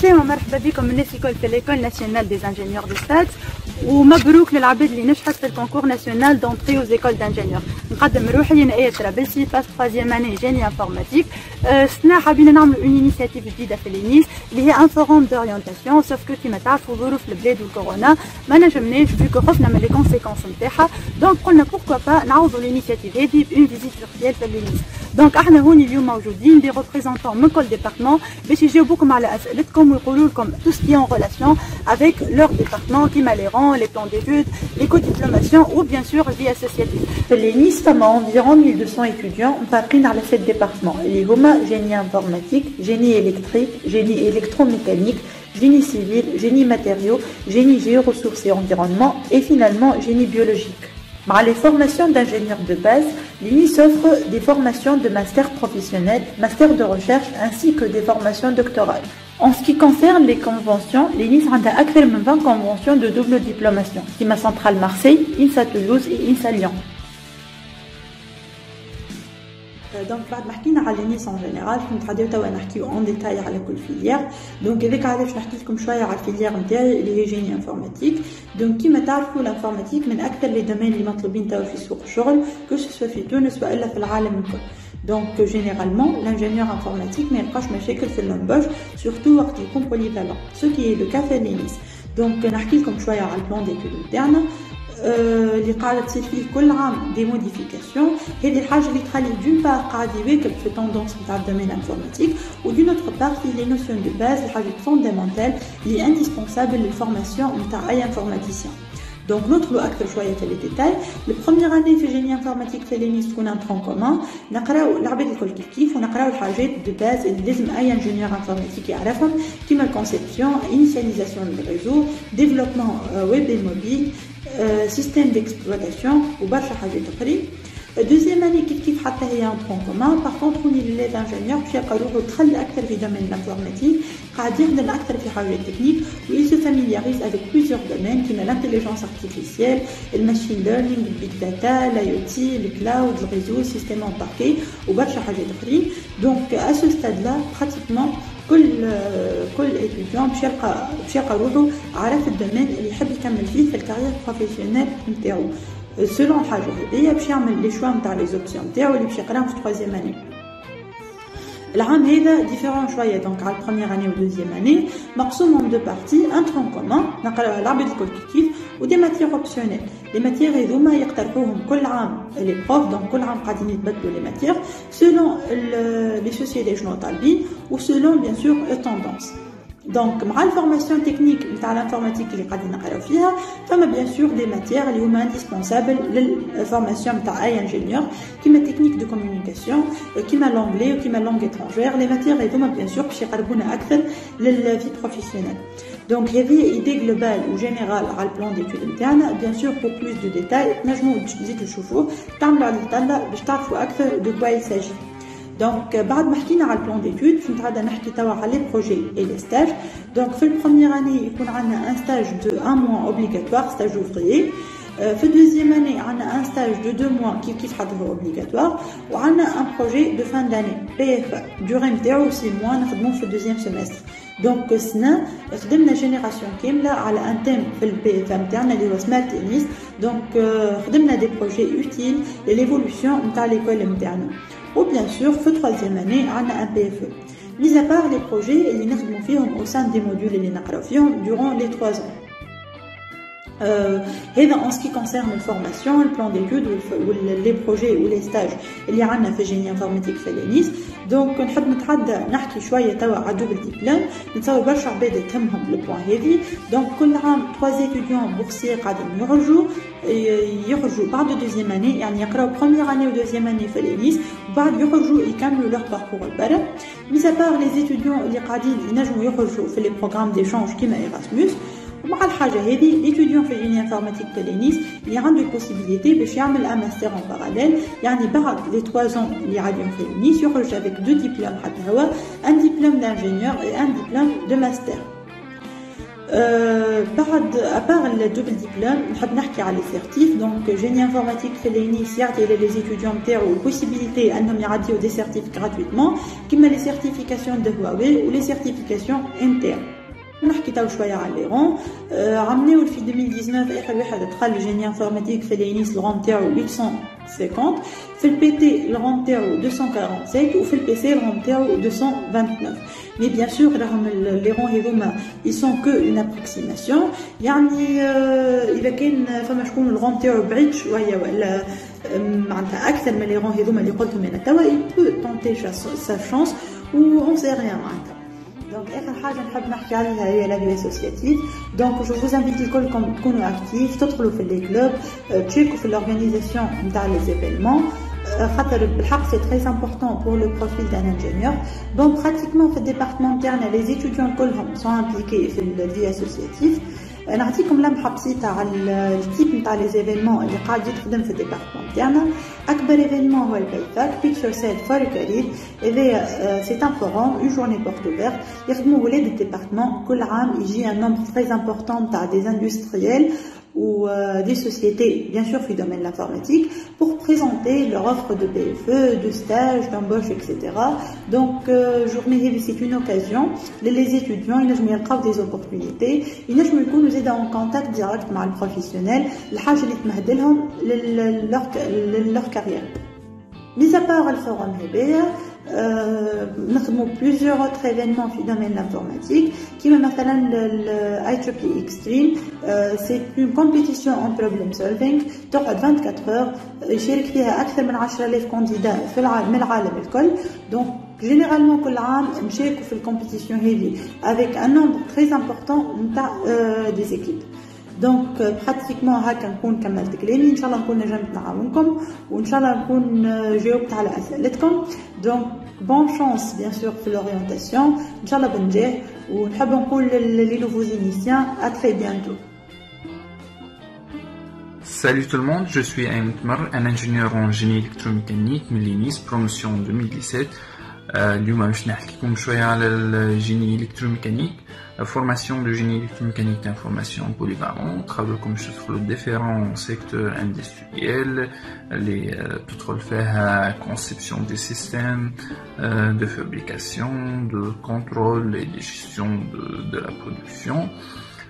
عسلامة مرحبا بكم الناس الكل في ليكول ناسيونال دي انجينيور دو ستات ومبروك للعباد اللي نجحت في الكونكور ناسيونال دونتري aux écoles d'ingénieurs. نقدم روحي انا ايه ترابلسي باس 3 اني جيني انفورماتيك. سنا حابين نعملوا اون انيشيتيف جديده في لينيس اللي هي ان فوروم دورينتاسيون سوف كو كيما تعرفوا ظروف البلاد والكورونا ما نجمناش فيكو خفنا من لي كونسيكونس نتاعها دونك قلنا بوركوا با نعوضوا الانيشيتيف هذه بون فيزيت فيرتوال في لينيس. دونك احنا هوني اليوم موجودين دي ريبريزونطون من كل ديبارتمون باش يجاوبوكم على اسئلتكم ويقولوا لكم تو سكي ان ريلاسيون افيك لور ديبارتمون كيما لي رون les plans d'études, l'éco-diplomation ou bien sûr vie associative. Les Nice, environ 1200 étudiants ont appris dans les 7 départements. Les Homa, génie informatique, génie électrique, génie électromécanique, génie civil, génie matériaux, génie géoressources et environnement et finalement génie biologique. Dans les formations d'ingénieurs de base, l'UNIS offre des formations de master professionnel, master de recherche ainsi que des formations doctorales. En ce qui concerne les conventions, l'UNIS a plus de 20 conventions de double diplomation, IMA Centrale Marseille, INSA Toulouse et INSA Lyon. Donc, بعد ما حكينا على النيس en général, كنت غادي توا نحكيو en détail على كل فيليير. دونك هذاك علاش نحكي لكم شويه على الفيليير نتاعي اللي هي جيني انفورماتيك. دونك كيما تعرفوا الانفورماتيك من اكثر لي دومين اللي مطلوبين توا في سوق الشغل كو سوا في تونس والا في العالم الكل. Donc généralement l'ingénieur informatique ما يلقاش مشاكل في l'embauche surtout وقت يكون polyvalent ce qui est le cas في النيس. دونك نحكي لكم شويه على البلان ديتود نتاعنا اللي قاعده تصير فيه كل عام دي موديفيكاسيون. هذه الحاجه اللي تخلي دون بار قاعد يواكب في التوندونس نتاع الدومين انفورماتيك ودون اوتر بار فيه لي نوسيون دو باز الحاجات فوندامونتال اللي انديسبونسابل للفورماسيون نتاع اي انفورماتيسيان. Donc ندخلوا اكثر شويه في لي ديتاي. البروميير اني في جيني انفورماتيك في لينيس تكون ان ترون كومان نقراو العباد الكل كيف ونقراو الحاجات دو باز اللي لازم اي انجينيور انفورماتيك يعرفهم كيما الكونسيبسيون انيسياليزاسيون دو ريزو ديفلوبمون ويب اي موبيل سيستيم ديكسبلويتاسيون وبرشا حاجات اخرين. Deuxième année كيف حتى هي ان ترون كومان. باغ كونطخ هوني لي انجينيور باش يلقاو روحو دخل اكثر في دومين الانفورماتيك قاعد يخدم اكثر في حاجات تكنيك و il se familiarise avec plusieurs domaines كيما l'intelligence artificielle, الماشين ليرنينغ, البيج داتا, الاي او تي, الكلاود, الريزو, السيستم امباركي وبرشا حاجات اخرين. دونك ا سو ستاد لا براتيكمون كل ايتيديون باش يلقى روحو عارف الدومين اللي يحب يكمل فيه في الكارير بروفيسيونيل نتاعو selon حاجه هذيا باش يعمل لي شوا نتاع لي زوبسيون نتاعو اللي باش يقراهم في 3 اني. العام هذا ديفيرون شويه دونك على البروميير اني و دوزيام اني مقسوم en deux parties ان ترون كومان نقراوها العباد الكل كيف ودي ماتيير اوبسيونيل. لي ماتيير هذوما يقترحوهم كل عام لي بروف دونك كل عام قاعدين يتبدلوا لي ماتيير سولون لي سوسيتي شنو طالبين و سولون بيان سور التوندونس. دونك مع الفورماسيون تكنيك نتاع الانفورماتيك اللي قاعدين نقراو فيها فما بيان سور دي ماتيير اللي هما انديسبونسابل للفورماسيون نتاع اي انجينيور كيما تكنيك دو كومونيكاسيون كيما لونجلي وكيما لونغ اترونجير. لي ماتيير هذوما بيان سور باش يقربونا اكثر للفي بروفيسيونيل. دونك هذه ايدي جلوبال وجينيرال على البلان ديتود نتاعنا. بيان سور بور بلوس دو ديتاي تنجموا تزيدوا تشوفوه تعملوا عليه طلة باش تعرفوا اكثر دو كوا يساجي. دونك بعد ما حكينا على البلان ديتود كنت غادا نحكي توا على لي بروجي اي لي ستاج. دونك في البروميير اني يكون عندنا ان ستاج دو 1 موا اوبليغاتوار ستاج اوفريي. في الدوزيام اني عندنا ان ستاج دو 2 موا كيف حضروا اوبليغاتوار وعندنا ان بروجي دو فان داني بي اف دوري نتاعو 6 موا نخدموه في الدوزيام سيمستر. دونك السنه خدمنا جينيراسيون كامله على ان تيم في البي اف نتاعنا اللي هو سمارت تنس. دونك خدمنا دي بروجي اوتيل ليفولوسيون نتاع ليكول نتاعنا. و bien sûr في 3e année عندنا un PFE. mis à part les projets اللي نخدموا فيهم au sein des modules اللي نقراو فيهم durant les 3 ans. هذا en ce qui concerne la formation, le plan d'études ou les projets ou les stages اللي عندنا في جيني انفورماتيك في لينيس. دونك نحب نتعدى نحكي شويه توا على دوبل ديبلوم نتصور برشا عباد تهمهم البوان هذه. دونك كل عام 3 étudiants بورسيي قاعدين يخرجوا بعد دوزيام اني يعني يقراو بروميير اني و دوزيام اني في لينيس وبعد يخرجوا يكملوا لور باركور البرا. mis à part les étudiants اللي قاعدين ينجموا يخرجوا في لي بروغرام ديشانج كيما ايراسموس. ومع الحاجه هذه ليتيديون في جيني انفورماتيك في لينيس اللي عنده البوسيبيليتي باش يعمل ان ماستر ان باراليل يعني بعد لي 3 ans اللي عاديين في لينيس يخرج افيك 2 ديبلوم حتى هو ان ديبلوم دانجينيور اي ان ديبلوم دو ماستر. بعد ابار الدوبل ديبلوم نحب نحكي على لي سيرتيف. دونك جيني انفورماتيك في الانيس يعطي لي زيتيديون نتاعو البوسيبيليتي انهم يعديو دي سيرتيف غراتويتمون كيما لي سيرتيفيكاسيون دو هواوي ولي سيرتيفيكاسيون انترن. نحكي تو شويه على لي رون. عملناو في 2019 اخر واحد دخل جيني انفورماتيك في الانيس الرون تاعو 850، في البي تي الرون تاعو 245 وفي البي سي الرون تاعو 229. مي بيان سور راهم لي رون هذوما ils sont que une approximation. يعني اذا كان فما شكون الرون تاعو بعيد شويه ولا معناتها اكثر من لي رون هذوما اللي قلتهم انا توا il peut tenter sa chance ou on sait rien معناتها. دونك اخر حاجه نحب نحكي عليها هي لا في اسوسياتيف. دونك جو فوز انفيتي الكلكم تكونوا اكتيف، تدخلوا في لي كلوب، تشيكوا في الاورغانيزاسيون نتاع لي زيفينمون، خاطر بالحق سي تري امبورطون بور لو بروفيل دان انجينيور. دونك براتيكمون في الديبارتمون تاعنا لي زيتيديون كلهم سون امبليكي في الفي اسوسياتيف. نعطيكم لمحه بسيطه على التيب نتاع لي زيفينمون اللي قاعد يخدم في الديبارتمون تاعنا. اكبر ايفينمون هو البيفاك بيكتشر سيل فور كارير. هذايا سي ان فورم اون جورني بورت اوفيرت يخدموا ولاد الديبارتمون. كل عام يجي ان نومبر تري امبورطون تاع دي اندستريال ou des sociétés, bien sûr, في domaine de l'informatique, pour présenter leur offre de PFE, de stage, d'embauche, etc. Donc, journée, c'est une occasion. Les étudiants, ils ont des opportunités. Ils ont été en contact direct avec le professionnel, الحاجة اللي تمهدلهم leur carrière. Mis à part le forum هذايا نخدموا plusieurs autres événements في domaine l'informatique كيما مثلا ال IEEE Extreme. c'est une compétition en problem solving تقعد 24 heures يشارك فيها أكثر من 10,000 كانديدا من العالم الكل. donc généralement كل عام نشاركوا في الكومبيتيشن هذه avec un nombre très important نتاع des équipes. دونك براتيكمون هكا نكون كملت كلامي. ان شاء الله نكون نجمت نعاونكم وان شاء الله نكون جاوبت على اسئلتكم. دونك بون شانس بيان سور في لورينتاسيون، ان شاء الله بنجاح. ونحب نقول لي نوفوز initiants à très bientôt. Salut tout le monde, je suis Aïm Tmar, un ingénieur en génie électromécanique Mélinis, promotion 2017. اليوم باش نحكي لكم شويه على الجيني électromécanique. La formation de génie électromécanique est une formation polyvalente. Travaillons sur les différents secteurs industriels, tout la conception des systèmes de fabrication, de contrôle et de gestion de la production.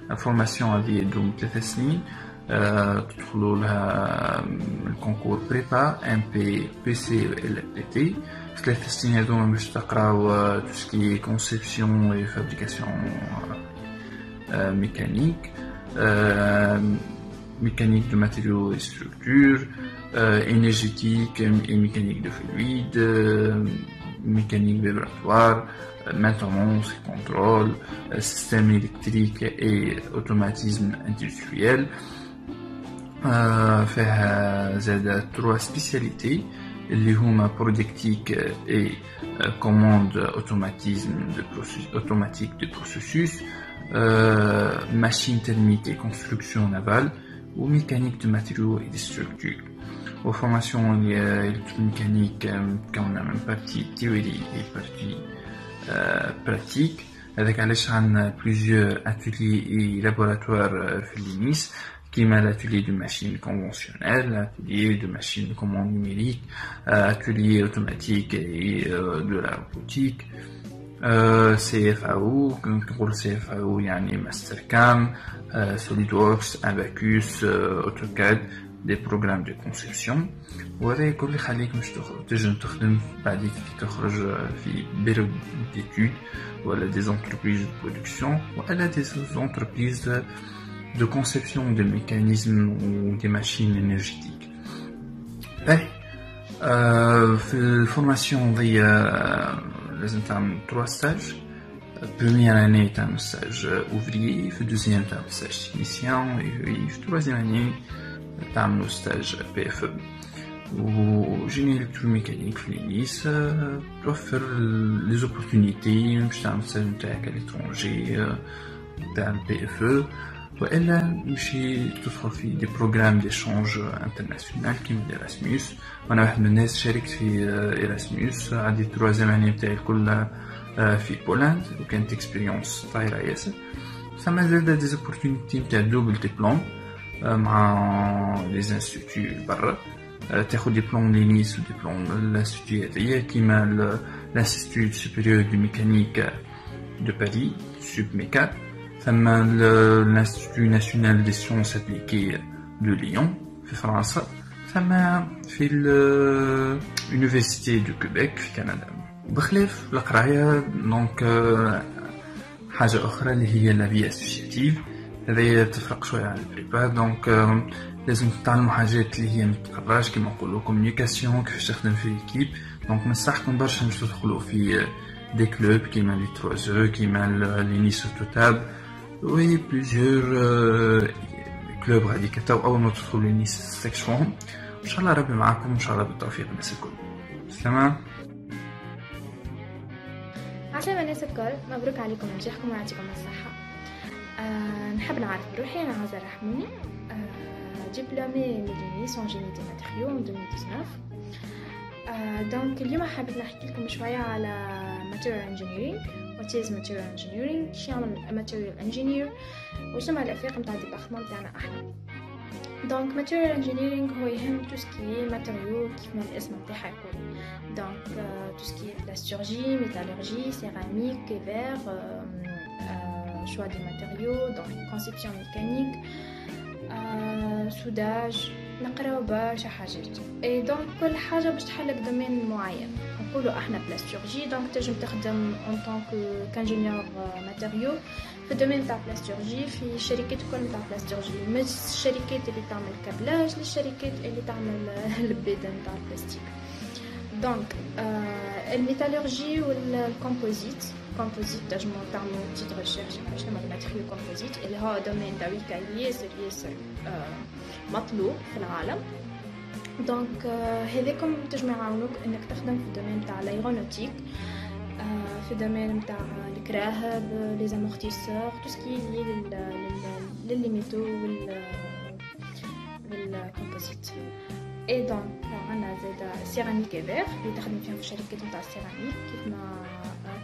La formation a lieu donc les SNI. le concours prépa, MP, PC et LPT. ثلاث سنين هذوما باش تقراو tout ce qui est conception et fabrication mécanique, mécanique de matériaux et structures, énergétique et mécanique de fluides, mécanique vibratoire, maintenance et contrôle, système électrique et automatisme industriel. فيها زاد 3 spécialités اللي هما productique et commande automatique de processus, machine thermique et construction navale, ou mécanique de matériaux et de structures. Aux formations électromécaniques, on a même partie théorie et partie pratique, avec plusieurs ateliers et laboratoires Félinis, qui m'a l'atelier de machine conventionnelle, l'atelier de machine de commande numérique, atelier automatique et de la robotique, CFAO, contrôle CFAO, yani Mastercam, SolidWorks, Abacus, AutoCAD, des programmes de conception. وهذا يكون اللي يخليك مش تنجم تخدم بعديك كي تخرج في بيرو d'études ولا des entreprises de production ولا des entreprises de conception des mécanismes ou des machines énergétiques. في الفورماسيون دي لازم تعمل 3 stages. Première année تعمل stage ouvrier, في deuxième تعمل stage technicien et في troisième année تعمل stage PFE. وجيني électromécanique في الإنيس توفر les opportunités باش تعمل stage نتاعك à l'étranger تعمل PFE وإلا مشي تدخل في دي بروغرام d'échange international كيما إيراسموس. وأنا واحد من الناس شاركت في إيراسموس، عندي التروازيام اني بتاعي الكل في بولندا وكانت اكسبيريونس طايرة ياسر. فما زاد دي opportunités نتاع دوبل ديبلوم مع لي انستيتيو برا. تاخد ديبلوم لينيس وديبلوم الانستيتيو هذيا كيما l'Institut supérieur de mécanique de Paris, Subméca, l'Institut national des sciences appliquées de Lyon, في فرنسا, في l'Université du Québec في كندا. بخلاف القراية دونك حاجة أخرى اللي هي لا في اسوسياتيف، هذايا تفرق شوية عن البريبا. دونك لازم تتعلموا حاجات اللي هي متقراش كيما نقولوا كومونيكاسيون، كيفاش تخدم في ايكيب. دونك ننصحكم برشا باش تدخلوا في دي كلوب كيما لي 3 كيما لي نيس توتاب وي بليزيور كلوب غادي كتاو اول ما تدخلوا لي نيس سيكشنهم. ان شاء الله ربي معاكم، ان شاء الله بالتوفيق الناس الكل. سلامة. عسلامة الناس الكل، مبروك عليكم نجاحكم ويعطيكم الصحة. نحب نعرف بروحي، أنا عزة رحموني، دبلومي من لينيس en génie des matériaux en 2019. دونك اليوم حابة نحكي لكم شوية على material engineering. what is material engineering؟ شو يعمل material engineer وشنو الأفاق متاع الديبارتمون تاعنا احنا. دونك material engineering هو يهم tout ce qui est matériaux كيف ما الاسم متاعها يقول. دونك tout ce qui est plasturgie, métallurgie, céramique, verre, choix des matériaux, donc conception mécanique, soudage. نقراو برشا حاجات. اي دونك كل حاجه باش تحلك دومين معين. نقولوا احنا بلاستيرجي، دونك تنجم تخدم اون طونك كانجينيور ماتيريو في الدومين تاع بلاستيرجي في الشركات الكل تاع بلاستيرجي، مش الشركات اللي تعمل كابلاج للشركات اللي تعمل البيدن تاع البلاستيك. دونك الميتالورجي والكومبوزيت. كومبوزيت تنجمو تعملوا تيت ريشيرش على شنو هما الماتيريو كومبوزيت اللي هو دومين تاعك ياسر مطلوب في العالم. دونك هذاكم تنجموا يعاونوك انك تخدم في الدومين تاع الايرونوتيك، في الدومين تاع الكراهب، لي زامورتيسور، تو سكي لي ميتو والكومبوزيت. اي دونك عندنا زاده سيراميك فير اللي تخدم فيهم في الشركات نتاع السيراميك كيف ما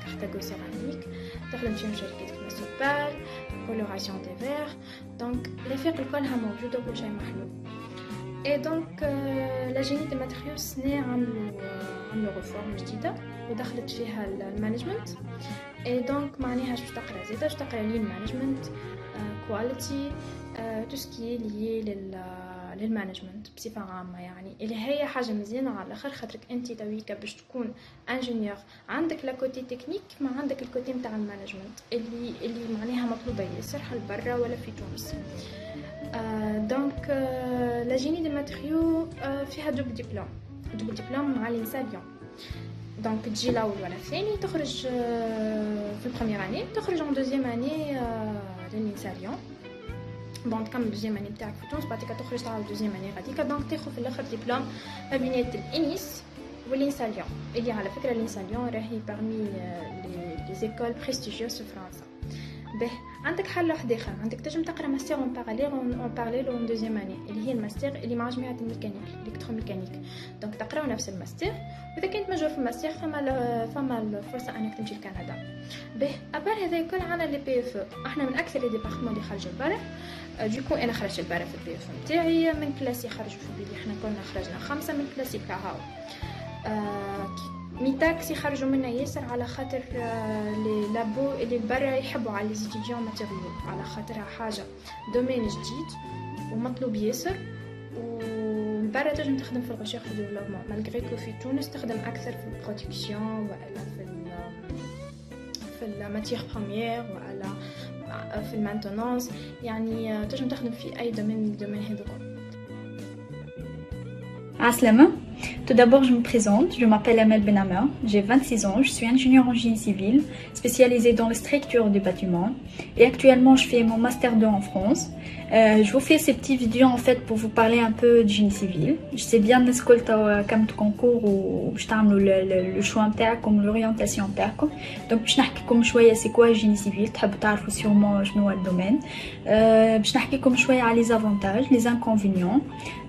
كارتاغو سيراميك، تخدم فيهم شركات كيما سوبال، كولوراسيون دي فير. دونك الافاق كلها موجوده وكل شيء محلول. اي دونك لا جيني دي ماتريو سنة عملوا ريفورم جديده ودخلت فيها المانجمنت. اي دونك معناها باش تقرا زاده باش تقرا لين مانجمنت، كواليتي، تو سكي لي للمانجمنت بصفه عامه، يعني اللي هي حاجه مزيانه على الاخر، خاطرك انت تويكا باش تكون انجينيور عندك لا كوتي تكنيك ما عندك الكوتي نتاع المانجمنت اللي معناها مطلوبه ياسر حل برا ولا في تونس. دونك لا جيني دي ماتريو فيها دوبل دبلوم مع لينساليون. دونك تجي الاول ولا الثاني، تخرج في البروميير اني، تخرج en دوزيام اني للينساليون. دونك تكمل دوزيام اني نتاعك في تونس، بعديك تخرج تعاود دوزيام اني غاديكا. دونك تاخذ في الاخر دبلوم ما بينات الانيس واللينساليون، اللي على فكره اللينساليون راهي parmi لي زيكول بريستيجيوس في فرنسا. به عندك حل واحد اخر، عندك تنجم تقرا ماستر اون باراليل اون دوزيام اني اللي هي الماستر اللي مع جامعه الميكانيك الكتروميكانيك. دونك تقراو نفس الماستر، واذا كنت مجور في الماستر فما الفرصه انك تمشي لكندا. به ابار هذا الكل عندنا لي بي اف، احنا من اكثر لي ديبارتمون اللي خرجوا البارح. دوكو انا خرجت البارح في البي اف نتاعي، من كلاسي خرجوا في بالي احنا كنا خرجنا 5 من كلاسي كاهاو. ميتاكسي خرجوا منا ياسر على خاطر لي لابو اللي برا يحبوا على لي ستوديون ماتيريو، على خاطرها حاجه دومين جديد ومطلوب ياسر، وبرا تنجم تخدم في الريشيرش ديفلوبمون مالغري كو في تونس تخدم اكثر في البرودكسيون ولا في الماتيير بروميير ولا في المانتونونس، يعني تنجم تخدم في اي دومين هذوك. عسلامة. Tout d'abord, je me présente, je m'appelle Amel Benama, j'ai 26 ans, je suis ingénieure en génie civil, spécialisée dans les structures du bâtiment et actuellement je fais mon master 2 en France. Je vous fais ces petites vidéos en fait pour vous parler un peu du génie civil. Je sais bien comme tout concours ou le choix comme l'orientation donc je vais vous parler c'est quoi le génie civil, vous savez sûrement شنو le domaine. Je vais vous parler les avantages, les inconvénients.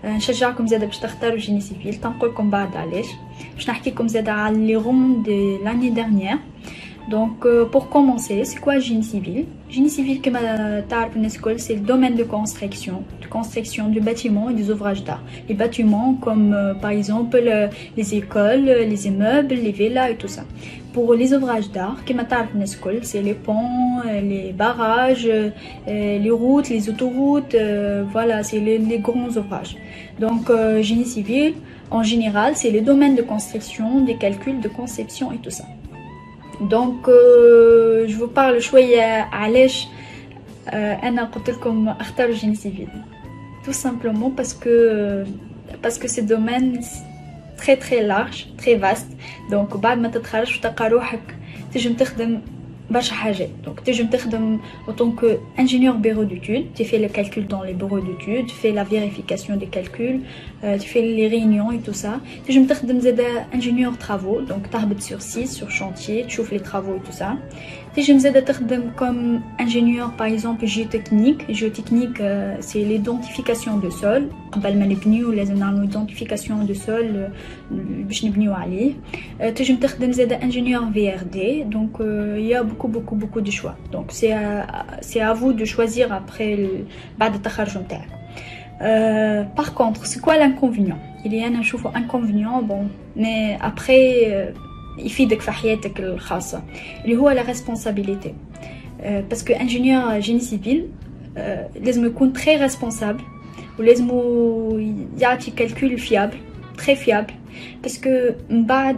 نشجعكم زاده باش تختاروا جيني سيفيل، تنقول لكم بعد علاش. باش نحكي لكم زاده على لي روم دي لاني ديرنيير. Donc pour commencer, c'est quoi génie civil? Génie civil, comme c'est le domaine de construction du bâtiment et des ouvrages d'art. Les bâtiments comme par exemple les écoles, les immeubles, les villas et tout ça. Pour les ouvrages d'art, c'est les ponts, les barrages, les routes, les autoroutes, voilà, c'est les grands ouvrages. Donc génie civil, en général, c'est les domaines de construction, des calculs, de conception et tout ça. Donc je vous parle شوية علاش أنا قلت لكم اختاروا génie civil. Tout simplement parce que ce domaine très très large, très vaste. Donc بعد ما تتخرج وتلقى روحك تنجم تخدم برشا حاجات. Donc تنجم تخدم en tant qu'ingénieur bureau d'études, tu fais le calcul dans les bureaux d'études, tu fais la vérification des calculs, tu fais les réunions et tout ça. تنجم تخدم زادا ingénieur travaux, donc تهبط sur site, sur chantier, tu chauffes les travaux et tout ça. تنجم زادا تخدم comme ingénieur par exemple géotechnique. Géotechnique c'est l'identification de sol. قبل ما نبنيو لازم نعملو identification de sol باش نبنيو عليه. تنجم تخدم زادا ingénieur VRD. Donc il y a beaucoup de choix. Donc c'est à vous de choisir après بعد التخرج نتاعك. Par contre, c'est quoi l'inconvénient? Il y a un inconvénient, bon, mais après يفيدك في حياتك الخاصة اللي هو la responsabilité. Parce que ingénieur génie civil لازم يكون très responsable ولازم يعطي calcul fiable, très fiable. Parce que بعد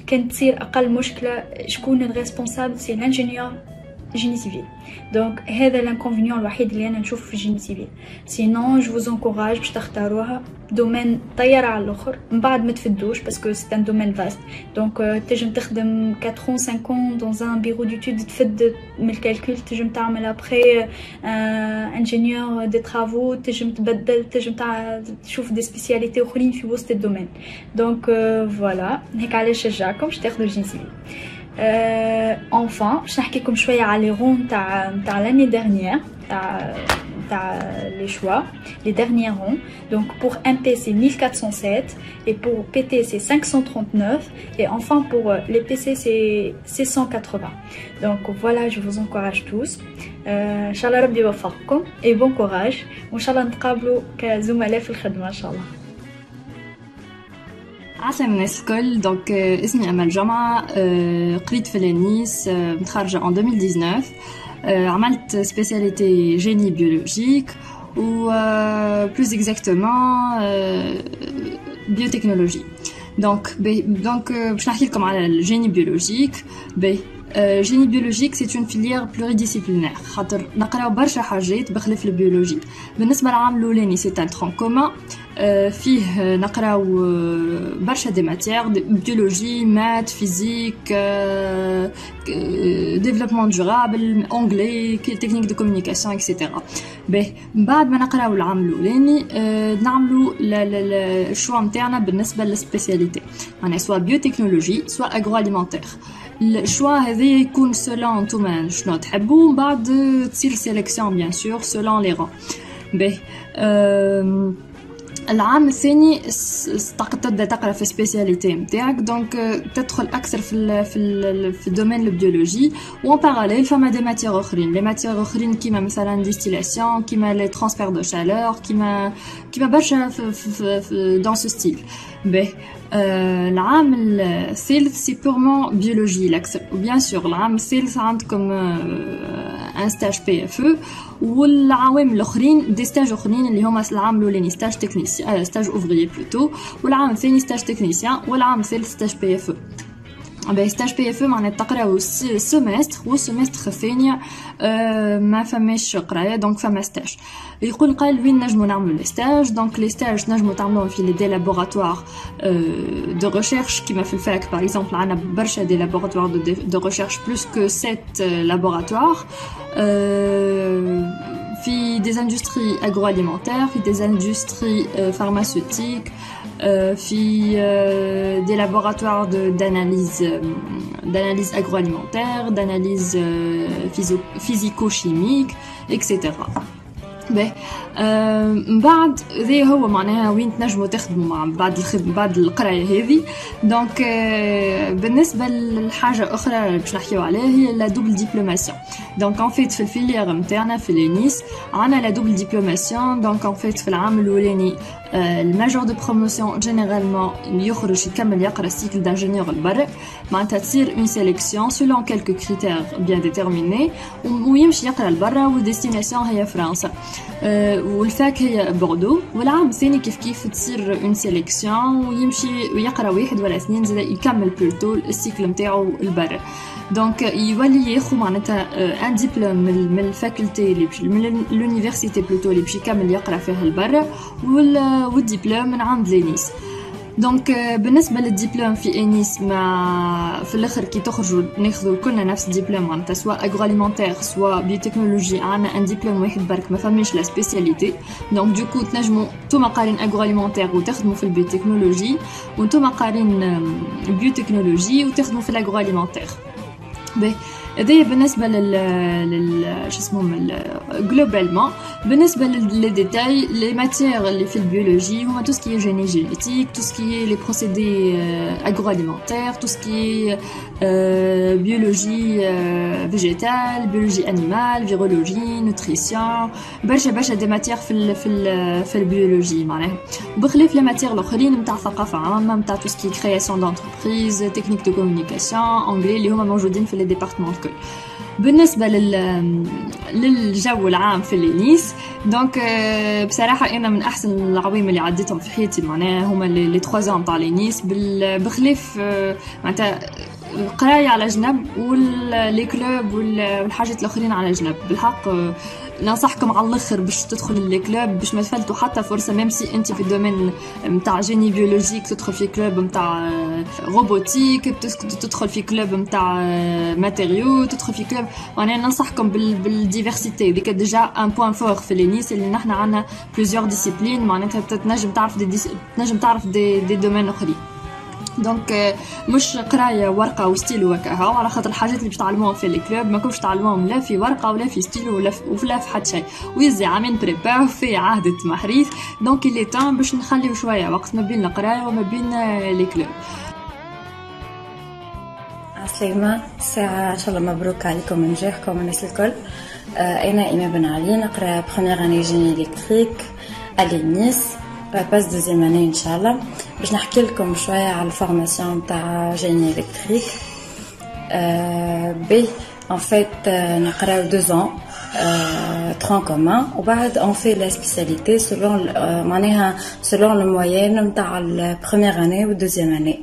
كان تصير أقل مشكلة شكون الرesponsable c'est l'ingénieur génie civil. Donc هذا l'inconvénient الوحيد اللي أنا نشوفه في génie civil. Sinon je vous encourage باش تختاروها domaine طيارة على الآخر من بعد ما تفدوش parce que c'est un domaine vaste. Donc تنجم تخدم 4 ans 5 ans dans un bureau d'études تفد من الكالكول تنجم تعمل après ingénieur des travaux تنجم تبدل تنجم تشوف des spécialités أخرين في وسط الدومين. Donc voilà هيك علاش نشجعكم باش تاخدوا génie civil. Enfin, je vais vous parler les ronds de l'année dernière, les choix, les derniers ronds. Donc pour MP c'est 1407 et pour PT c'est 539 et enfin pour les PC c'est 680. Donc voilà, je vous encourage tous. Inch'Allah Rabbi يوفقكم et bon courage. Inch'Allah نتقابلوا كزملاء في الخدمة إن شاء الله. عسلامة الناس الكل. دونك اسمي أمل جمعة، قريت في لانيس، متخرجة en 2019. عملت spécialité génie biologique ou plus exactement biotechnologie. Donc باش نحكي لكم على الجيني بيولوجيك. génie biologique c'est une filière pluridisciplinaire خاطر نقراو برشا حاجات بخلاف البيولوجي. بالنسبة للعام الأولاني c'est un tronc commun فيه نقراو برشا دي ماتيير بيولوجي مات فيزيك développement durable anglais technique de communication etc. بعد ما نقراو العام الأولاني نعملو الشوا نتاعنا بالنسبة للسبيسياليتي معناها سوا بيوتكنولوجي سوا agroalimentaire. الشوا هذا يكون سولون نتوما شنو تحبوا من بعد تصير سيليكسيون بيان سور سولون لي رون. العام الثاني تبدا تقرا في سبيسياليتي نتاعك دونك تدخل اكثر في الدومين البيولوجي وان باراليل فما دي ماتيير اخرين لي ماتيير اخرين كيما مثلا ديستيلاسيون كيما لي ترانسفير دو شالور كيما برشا في دون سو ستيل. العام الثالث سي بورمون بيولوجي الاكثر وبيان سور العام الثالث عندكم ان ستاج بي اف او والعوام الاخرين دي ستاج اخرين اللي هما العام الاولاني ستاج تكنيسيان ستاج اوفريي بلوتو والعام الثاني ستاج تكنيسيان والعام الثالث ستاج بي اف او. ستاج بي اف او معناتها تقراو السيمستر والسيمستر الثاني ما فماش قرايه دونك فما ستاج. يقول قال وين نجمو نعملو لي ستاج دونك لي ستاج نجمو تعملوهم في دي لابوراتوار دو ريشيرش كيما في الفاك باغ اكزومبل عندنا برشا دي لابوراتوار دو ريشيرش بلوس كو 7 لابوراتوار في des industries agroalimentaires في des industries pharmaceutiques في des laboratoires d'analyse agroalimentaire d'analyse physico-chimique etc. باهي من بعد ذي هو معناها وين تنجموا تخدموا مع بعد القرايه هذه. دونك بالنسبه للحاجه اخرى باش نحكيو عليها هي لا دوبل ديبلوماسيون. دونك ان فيت في الفيليير نتاعنا في لينيس عندنا لا دوبل ديبلوماسيون. دونك ان فيت في العام الاولاني الماجور دو بروموسيون جينيرالمون يخرج يكمل يقرا السيكل دانجينيور لبرا معناتها تصير اون سيليكسيون سولون كالكو كريتير بيان ديتيرميني ويمشي يقرا لبرا والديستيناسيون هي فرنسا والفاك هي بوردو. والعام الثاني كيف تصير اون سيليكسيون ويمشي ويقرا واحد ولا اثنين زاد يكمل بلوتو السيكل نتاعو لبرا. دونك يولي ياخذ معناتها ان ديبلوم من الفاكولتي اللي من لونيفرسيتي بلوتو اللي باش يكمل يقرا فيها لبرا والدبلوم من عند لينيس. دونك بالنسبه للدبلوم في انيس ما في الاخر كي تخرجوا ناخذوا كلنا نفس الدبلوم معناتها سواء اغرواليمونتير سواء بيوتكنولوجي. عندنا ان دبلوم واحد برك ما فماش لا سبيسياليتي. دونك دوكو تنجموا نتوما قارين اغرواليمونتير وتخدموا في البيوتكنولوجي وانتوما قارين بيوتكنولوجي وتخدموا في الاغرواليمونتير. باهي هذايا بالنسبه لل شو اسمهم جلوبالمون. بالنسبه للديتاي لي ماتيير اللي في البيولوجي هما تو سكي جيني جينيتيك تو سكي لي بروسيدي اغرواليمونتير تو سكي بيولوجي فيجيتال بيولوجي انيمال فيرولوجي نوتريسيون برشا دي ماتيير في البيولوجي معناها. بخلاف لي ماتيير الاخرين نتاع ثقافه عامه نتاع تو سكي كرياسيون دونتربريز تكنيك دو كومونيكاسيون انجلي اللي هما موجودين في لي ديبارتمون. بالنسبه للجو العام في لينيس دونك بصراحه انا من احسن العوامل اللي عديتهم في حياتي معناها هما لي 3 ans تاع لينيس بخلاف معناتها القرايه على جنب واللي كلوب والحاجات الاخرين على جنب. بالحق ننصحكم على الاخر باش تدخل الكلوب باش ما تفلتوا حتى فرصه ميم سي انت في الدومين نتاع جيني بيولوجيك تدخل في كلوب نتاع روبوتيك تدخل في كلوب نتاع ماتيريو تدخل في كلوب. وانا ننصحكم بالديفرسيتي ديك ديجا ان بوين فور في لينيس اللي نحن عندنا بليزيور ديسيبلين معناتها تنجم تعرف دي دومين اخرين. دونك مش قرايه ورقه وستيلو وكاها وعلى خاطر الحاجات اللي باش تعلموهم في الكلوب ما كوش تعلموهم لا في ورقه ولا في ستيلو ولا في حتى شيء ويزي عامين بريبار في عهد التمحريث. دونك اللي تام باش نخليو شويه وقت ما بين القرايه وما بين الكلوب. عسلامة ساعة إن شاء الله مبروك عليكم نجاحكم الناس الكل. أنا إيمان بن علي نقرأ بروميير اني جيني إلكتريك على نيس باس دوزيام اني إن شاء الله باش نحكي لكم شوية على الفورماسيون تاع جيني إلكتريك. بي en fait نقراو 2 ans tronc commun وبعد on fait la spécialité selon معناها selon le moyenne نتاع البروميير اني والدوزيام اني.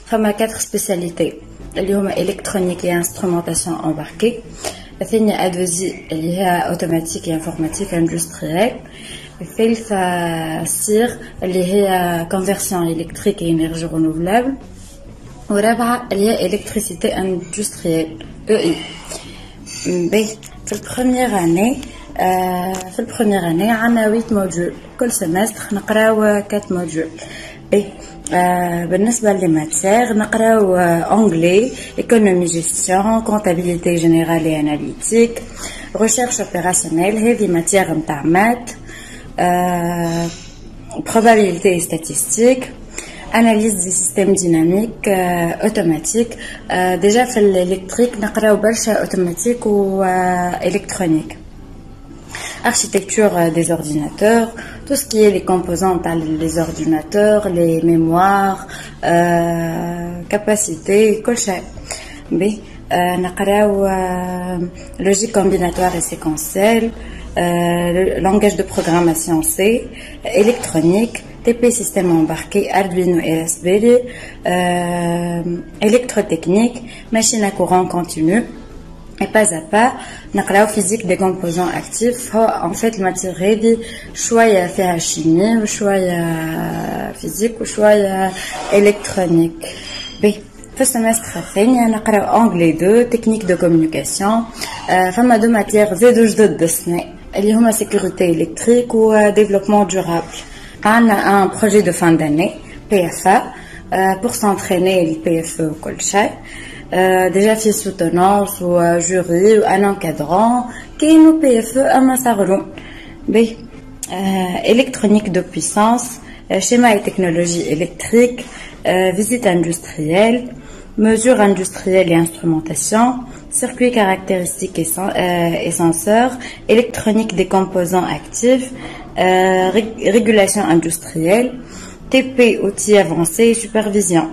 فما 4 spécialités اللي هما électronique et instrumentation embarquée. الثانية أدوزي اللي هي أوتوماتيك et informatique industrielle. الثالثة سير اللي هي conversion électrique et énergie renouvelable. والرابعة اللي هي électricité industrielle EI. في البروميير اني عندنا 8 موديول كل سمستر نقراو 4 موديول. بالنسبة للماتير نقراو انجلي ايكونومي جيستيون كونتابيليتي جينيرال اي اناليتيك ريشيرش اوبيراسيونيل هذه ماتير نتاع مات probabilité et statistique analyse des systèmes dynamiques automatique. déjà في الالكتريك نقراو برشا اوتوماتيك و électronique architecture des ordinateurs, tout ce qui est les composants les ordinateurs, les mémoires, capacités, كل شيء. نقراو logique combinatoire et séquentielle, langage de programmation C, électronique, TP système embarqué, Arduino et Raspberry, électrotechnique, machine à courant continu. Et pas à pas نقراو physique des composants actifs. en fait الماتير هذه شويه فيها شيمي وشويه فيزيك وشويه الكترونيك. في السمستر الثاني نقراو انجلي 2 تكنيك دو كومونيكاسيون. فما 2 ماتير زادو جدد بالسنه اللي هما sécurité électrique و développement durable. عندنا un projet de fin d'année PFA pour s'entraîner le PFE وكل شيء. déjà في soutenance ou jury ou un encadrant كاينو PFE اما صغرون. B. Électronique de puissance, schéma et technologie électrique, visite industrielle, mesures industrielles et instrumentation, circuits caractéristiques et senseurs, électronique des composants actifs, régulation industrielle, TP outils avancés et supervision.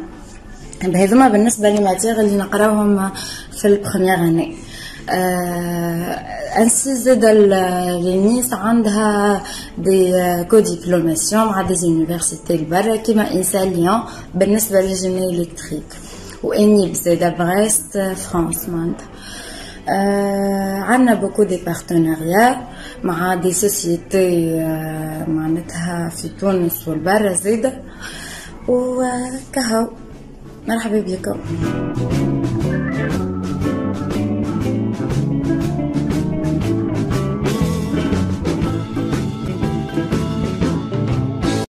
هذوما بالنسبة للماتير اللي نقراوهم في البروميير اني. انسي زاد لينيس عندها دي كوديبلوماسيون مع دي زونيفرسيتي لبرا كيما انسان ليون بالنسبة للجيني الكتريك واني بزادا بغيست فرانس معناتها. عندنا بوكو دي بارتناريا مع دي سوسيتي معناتها في تونس والبرا زادا وكهو. مرحبا بكم.